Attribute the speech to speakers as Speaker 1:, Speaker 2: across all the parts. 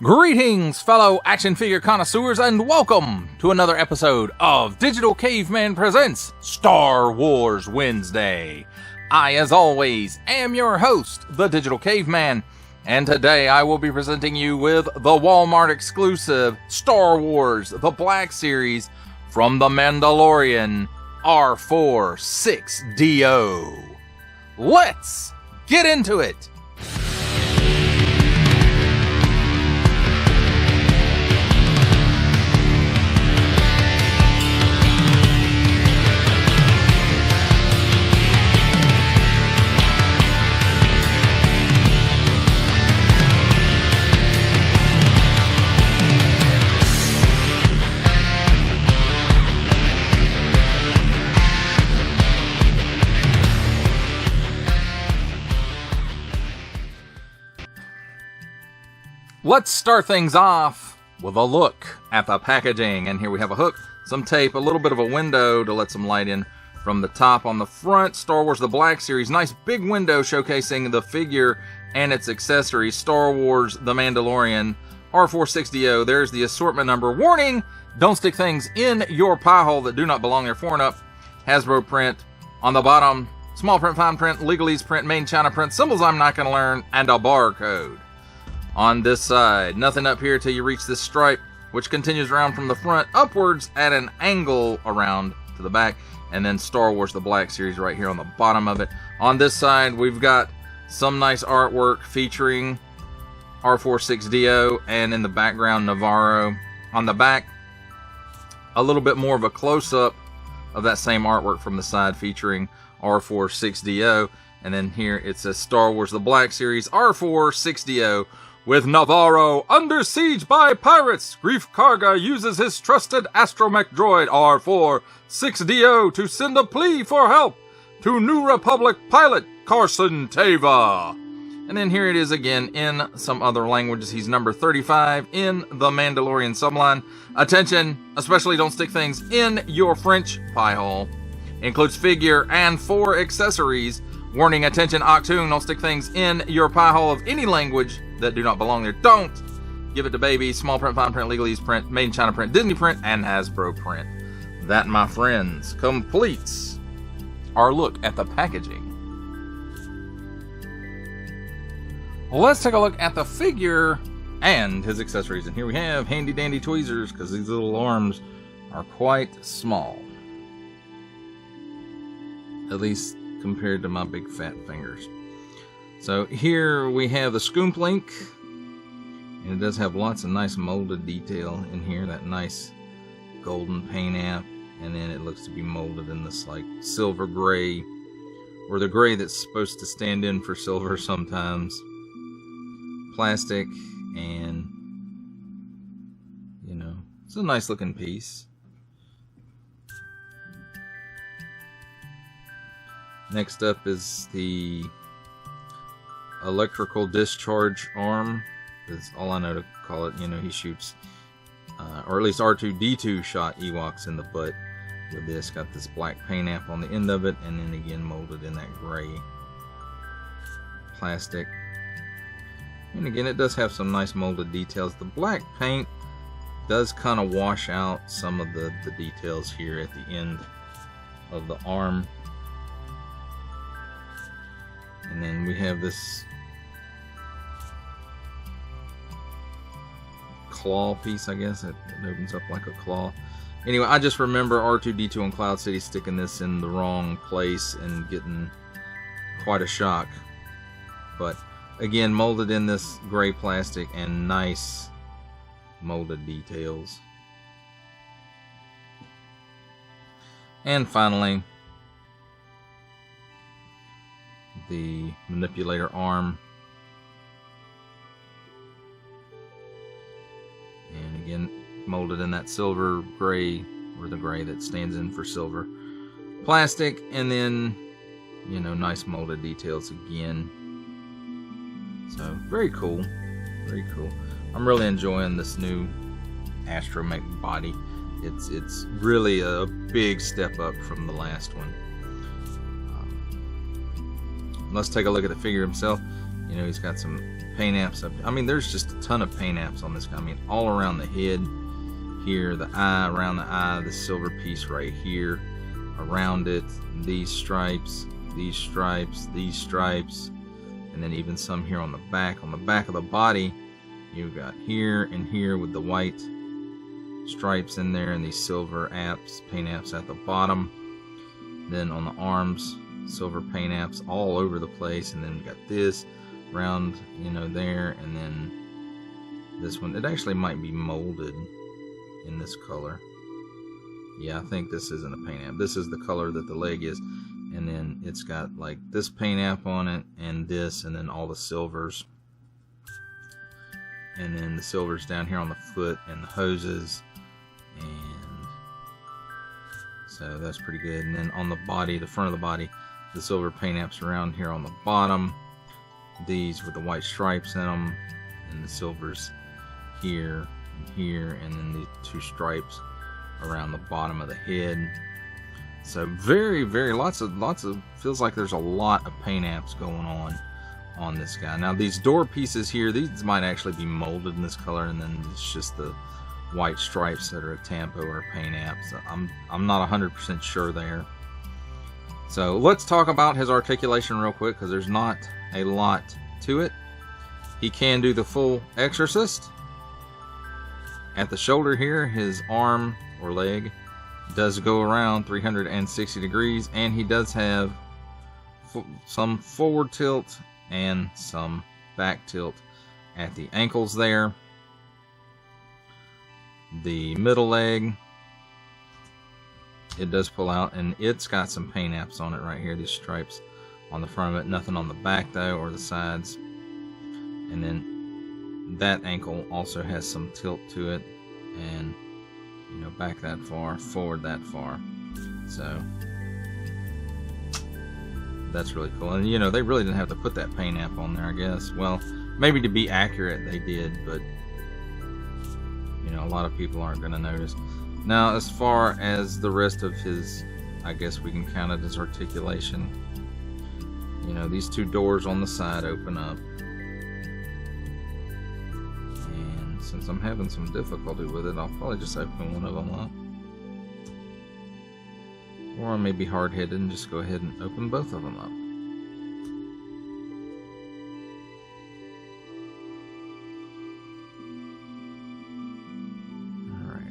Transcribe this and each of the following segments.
Speaker 1: Greetings, fellow action figure connoisseurs, and welcome to another episode of Digital Caveman Presents Star Wars Wednesday. I, as always, am your host, the Digital Caveman, and today I will be presenting you with the Walmart exclusive Star Wars The Black Series from The Mandalorian R4-6D0. Let's get into it! Let's start things off with a look at the packaging. And here we have a hook, some tape, a little bit of a window to let some light in from the top. On the front, Star Wars The Black Series. Nice big window showcasing the figure and its accessories. Star Wars The Mandalorian R4-6D0. There's the assortment number. Warning, don't stick things in your pie hole that do not belong there. 4 and up. Hasbro print. On the bottom, small print, fine print, legalese print, made in China print, symbols I'm not going to learn, and a barcode. On this side, nothing up here till you reach this stripe, which continues around from the front upwards at an angle around to the back, and then Star Wars The Black Series right here on the bottom of it. On this side, we've got some nice artwork featuring R4-6D0, and in the background, Navarro. On the back, a little bit more of a close-up of that same artwork from the side featuring R4-6D0, and then here it says Star Wars The Black Series R4-6D0. With Navarro under siege by pirates, Grief Karga uses his trusted astromech droid R4-6D0 to send a plea for help to New Republic pilot Carson Teva. And then here it is again in some other languages. He's number 35 in the Mandalorian subline. Attention, especially don't stick things in your French pie hole. Includes figure and 4 accessories. Warning, attention, Octoon, don't stick things in your pie hole of any language that do not belong there. Don't give it to baby. Small print, fine print, legalese print, made in China print, Disney print, and Hasbro print. That, my friends, completes our look at the packaging. Let's take a look at the figure and his accessories. And here we have handy dandy tweezers, because these little arms are quite small. At least compared to my big fat fingers. So here we have the Scoomp Link, and it does have lots of nice molded detail in here, that nice golden paint app, and then it looks to be molded in this like silver gray, or the gray that's supposed to stand in for silver sometimes. Plastic, and you know, it's a nice looking piece. Next up is the electrical discharge arm. That's all I know to call it. You know, he shoots, or at least R2-D2 shot Ewoks in the butt with this. Got this black paint app on the end of it, and then again molded in that gray plastic. And again, it does have some nice molded details. The black paint does kind of wash out some of the details here at the end of the arm. And then we have this claw piece, I guess. It opens up like a claw. Anyway, I just remember R2-D2 and Cloud City sticking this in the wrong place and getting quite a shock. But again, molded in this gray plastic and nice molded details. And finally, the manipulator arm, and again molded in that silver gray, or the gray that stands in for silver plastic, and then, you know, nice molded details again. So very cool, very cool. I'm really enjoying this new astromech body. It's really a big step up from the last one. let's take a look at the figure himself. You know, he's got some paint apps up. I mean, there's just a ton of paint apps on this guy. I mean, all around the head here, the eye, around the eye, the silver piece right here, around it, these stripes, these stripes, these stripes, and then even some here on the back. On the back of the body, you've got here and here with the white stripes in there, and these silver apps, paint apps at the bottom. Then on the arms, silver paint apps all over the place, and then we got this round, you know, there, and then this one. It actually might be molded in this color. Yeah, I think this isn't a paint app. This is the color that the leg is, and then it's got like this paint app on it, and this, and then all the silvers, and then the silvers down here on the foot and the hoses, and so that's pretty good. And then on the body, the front of the body, the silver paint apps around here on the bottom, these with the white stripes in them, and the silvers here and here, and then the two stripes around the bottom of the head. So very lots of feels like there's a lot of paint apps going on this guy. Now these door pieces here, these might actually be molded in this color, and then it's just the white stripes that are a tampo or paint apps. I'm not 100% sure there. So let's talk about his articulation real quick, because there's not a lot to it. He can do the full exorcist. At the shoulder here, his arm or leg does go around 360 degrees, and he does have some forward tilt and some back tilt at the ankles there. The middle leg, it does pull out, and it's got some paint apps on it right here, these stripes on the front of it. Nothing on the back though, or the sides. And then that ankle also has some tilt to it, and you know, back that far, forward that far. So that's really cool. And you know, they really didn't have to put that paint app on there, I guess. Well, maybe to be accurate they did, but you know, a lot of people aren't going to notice. Now, as far as the rest of his, I guess we can count it as articulation. You know, these two doors on the side open up. And since I'm having some difficulty with it, I'll probably just open one of them up. Or I may be hard-headed and just go ahead and open both of them up.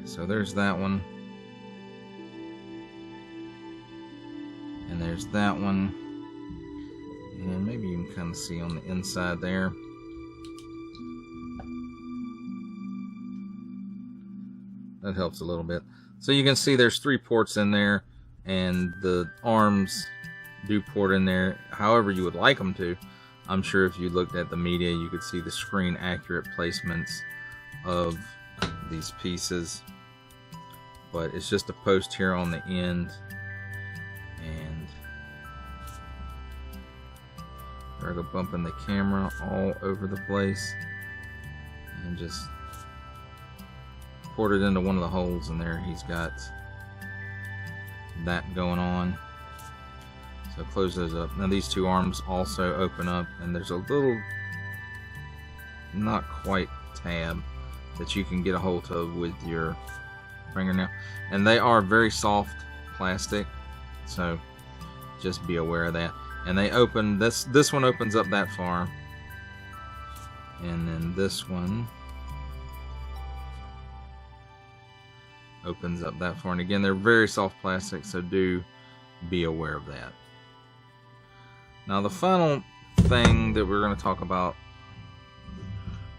Speaker 1: So there's that one, and there's that one, and maybe you can kind of see on the inside there. That helps a little bit. So you can see there's 3 ports in there, and the arms do port in there however you would like them to. I'm sure if you looked at the media, you could see the screen accurate placements of these pieces. But it's just a post here on the end, and we're going to bump in the camera all over the place and just port it into one of the holes in there. He's got that going on. So close those up. Now these 2 arms also open up, and there's a little, not quite tab that you can get a hold of with your fingernail, and they are very soft plastic, so just be aware of that. And they open, this one opens up that far, and then this one opens up that far, and again, they're very soft plastic, so do be aware of that. Now the final thing that we're going to talk about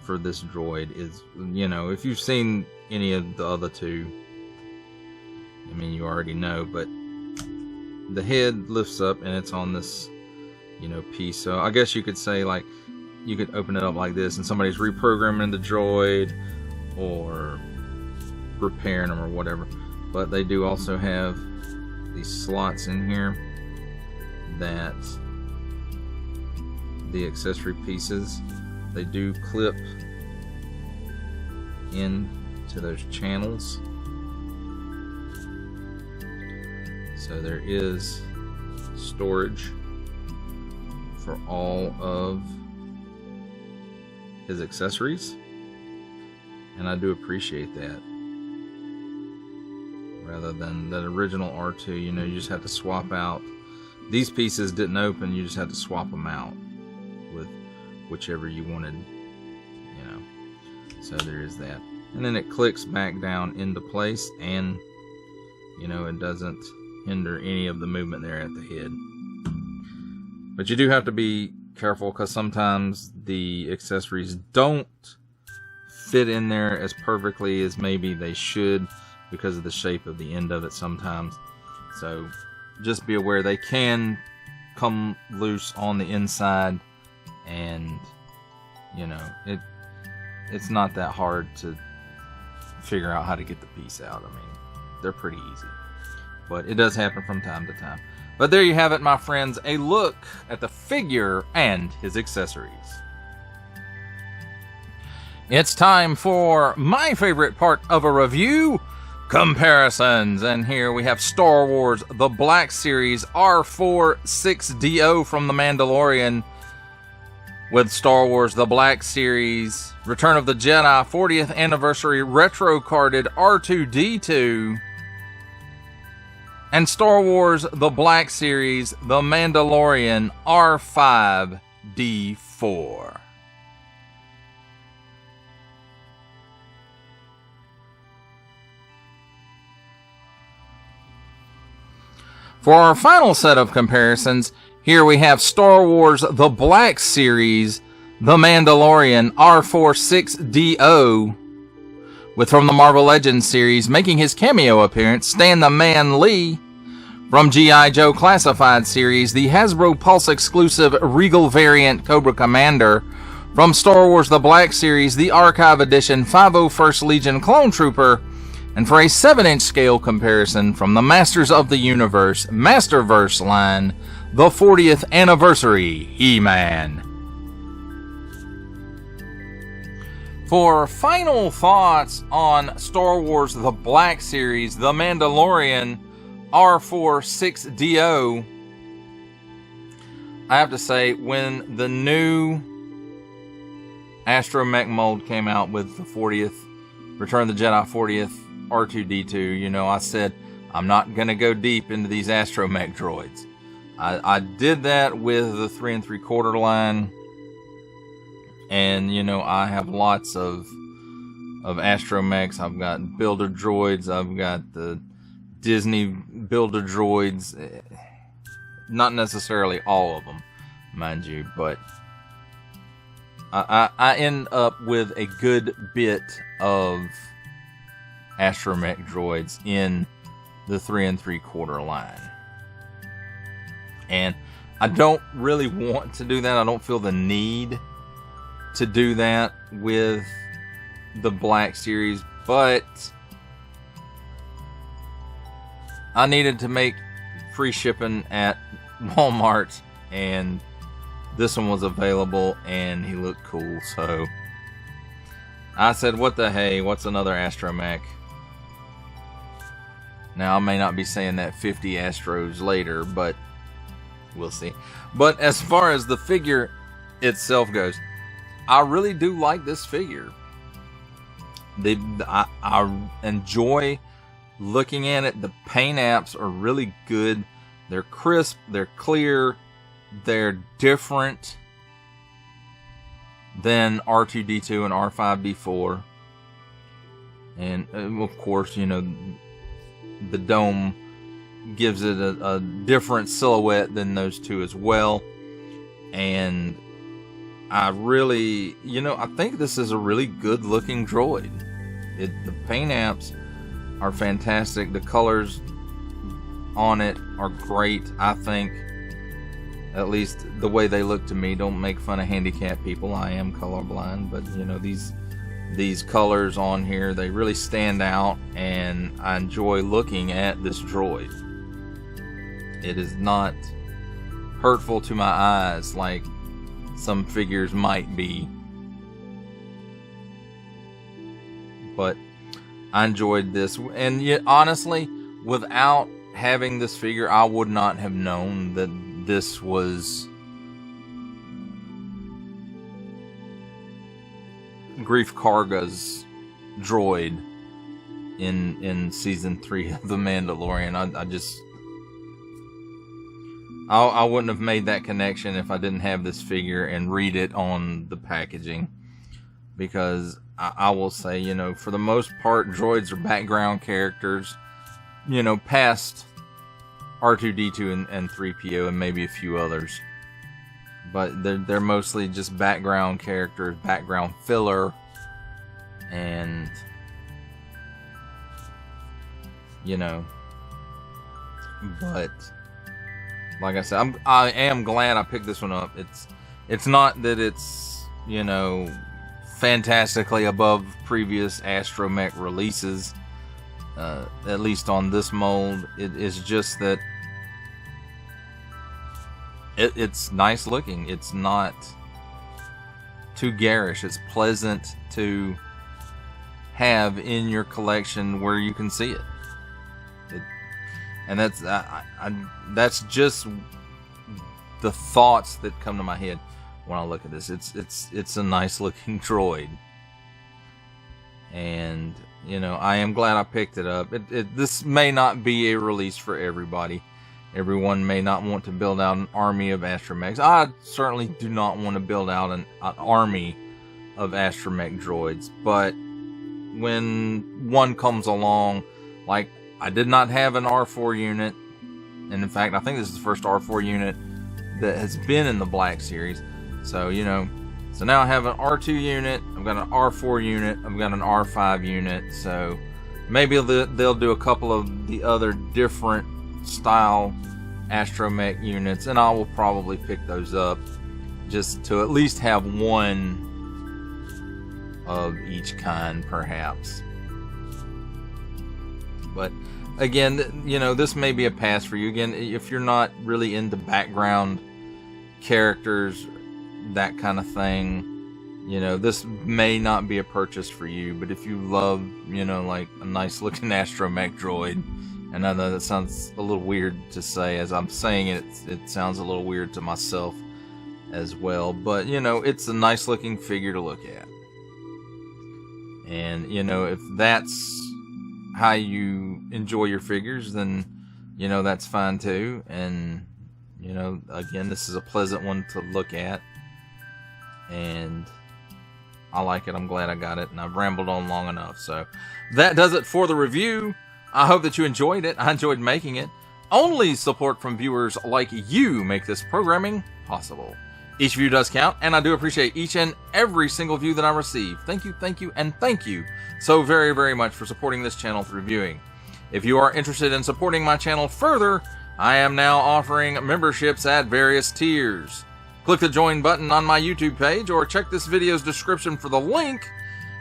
Speaker 1: for this droid is, you know, if you've seen any of the other 2, I mean, you already know, but the head lifts up and it's on this, you know, piece. So I guess you could say, like, you could open it up like this and somebody's reprogramming the droid or repairing them or whatever. But they do also have these slots in here that the accessory pieces, they do clip into those channels. So there is storage for all of his accessories, and I do appreciate that. Rather than that original R2, you know, you just had to swap out. These pieces didn't open, you just had to swap them out with whichever you wanted, you know. So there is that. And then it clicks back down into place, and, you know, it doesn't hinder any of the movement there at the head. But you do have to be careful, because sometimes the accessories don't fit in there as perfectly as maybe they should, because of the shape of the end of it sometimes. So just be aware they can come loose on the inside, and, you know, it's not that hard to figure out how to get the piece out. I mean, they're pretty easy, but it does happen from time to time. But there you have it, my friends, a look at the figure and his accessories. It's time for my favorite part of a review: comparisons. And here we have Star Wars The Black Series R4-6D0 from The Mandalorian with Star Wars The Black Series Return of the Jedi 40th Anniversary Retro Carded R2-D2 and Star Wars The Black Series The Mandalorian R5-D4. For our final set of comparisons, here we have Star Wars The Black Series The Mandalorian R4-6D0, with from the Marvel Legends series making his cameo appearance, Stan the Man Lee. From G.I. Joe Classified series, the Hasbro Pulse exclusive Regal variant Cobra Commander. From Star Wars The Black Series, the Archive Edition 501st Legion Clone Trooper. And for a 7-inch scale comparison, from the Masters of the Universe Masterverse line, the 40th Anniversary He-Man. For final thoughts on Star Wars The Black Series, The Mandalorian R4-6D0, I have to say, when the new Astromech mold came out with the 40th, Return of the Jedi 40th R2-D2, you know, I said, I'm not going to go deep into these Astromech droids. I did that with the 3 3/4 line, and, you know, I have lots of Astromechs. I've got Builder droids, I've got the Disney Builder droids, not necessarily all of them, mind you, but I end up with a good bit of Astromech droids in the 3 3/4 line. And I don't really want to do that. I don't feel the need to do that with the Black Series, but I needed to make free shipping at Walmart, and this one was available, and he looked cool, so I said, what the hey, what's another Astromech? Now, I may not be saying that 50 Astros later, but we'll see. But as far as the figure itself goes, I really do like this figure. I enjoy looking at it. The paint apps are really good. They're crisp, they're clear, they're different than R2-D2 and R5-D4. And of course, you know, the dome gives it a different silhouette than those two as well. And I really, you know, I think this is a really good looking droid. The paint apps are fantastic. The colors on it are great. I think, at least the way they look to me. Don't make fun of handicapped people. I am colorblind, but you know, these colors on here, they really stand out, and I enjoy looking at this droid. It is not hurtful to my eyes like some figures might be, but I enjoyed this. And yet, honestly, without having this figure, I would not have known that this was Grief Karga's droid in season 3 of The Mandalorian. I wouldn't have made that connection if I didn't have this figure and read it on the packaging. Because I will say, you know, for the most part, droids are background characters, you know, past R2-D2 and 3PO and maybe a few others. But they're mostly just background characters, background filler, and, you know, but like I said, I am glad I picked this one up. It's not that it's, you know, fantastically above previous Astromech releases, at least on this mold. It is just that it's nice looking. It's not too garish. It's pleasant to have in your collection where you can see it. And that's just the thoughts that come to my head when I look at this. It's a nice looking droid, and you know, I am glad I picked it up. This may not be a release for everybody. Everyone may not want to build out an army of astromechs. I certainly do not want to build out an army of astromech droids, but when one comes along, like, I did not have an R4 unit, and in fact, I think this is the first R4 unit that has been in the Black Series. So, you know, so now I have an R2 unit, I've got an R4 unit, I've got an R5 unit, so maybe they'll do a couple of the other different style astromech units, and I will probably pick those up just to at least have one of each kind, perhaps. But again, you know, this may be a pass for you. Again, if you're not really into background characters, that kind of thing, you know, this may not be a purchase for you. But if you love, you know, like a nice looking astromech droid, and I know that sounds a little weird to say, as I'm saying it, it sounds a little weird to myself as well, but you know, it's a nice looking figure to look at. And you know, if that's how you enjoy your figures, then you know, that's fine too. And you know, again, this is a pleasant one to look at, and I like it. I'm glad I got it, and I've rambled on long enough. So that does it for the review. I hope that you enjoyed it. I enjoyed making it. Only support from viewers like you make this programming possible. Each view does count, and I do appreciate each and every single view that I receive. Thank you, and thank you so very, very much for supporting this channel through viewing. If you are interested in supporting my channel further, I am now offering memberships at various tiers. Click the join button on my YouTube page, or check this video's description for the link,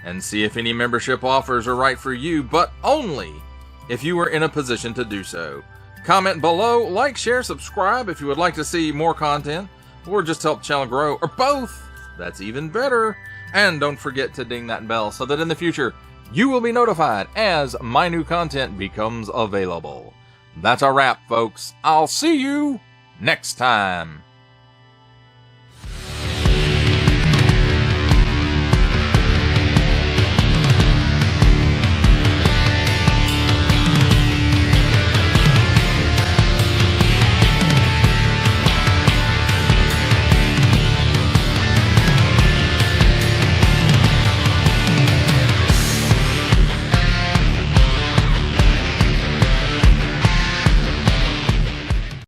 Speaker 1: and see if any membership offers are right for you, but only if you are in a position to do so. Comment below, like, share, subscribe if you would like to see more content, or just help the channel grow, or both. That's even better. And don't forget to ding that bell so that in the future you will be notified as my new content becomes available. That's a wrap, folks. I'll see you next time.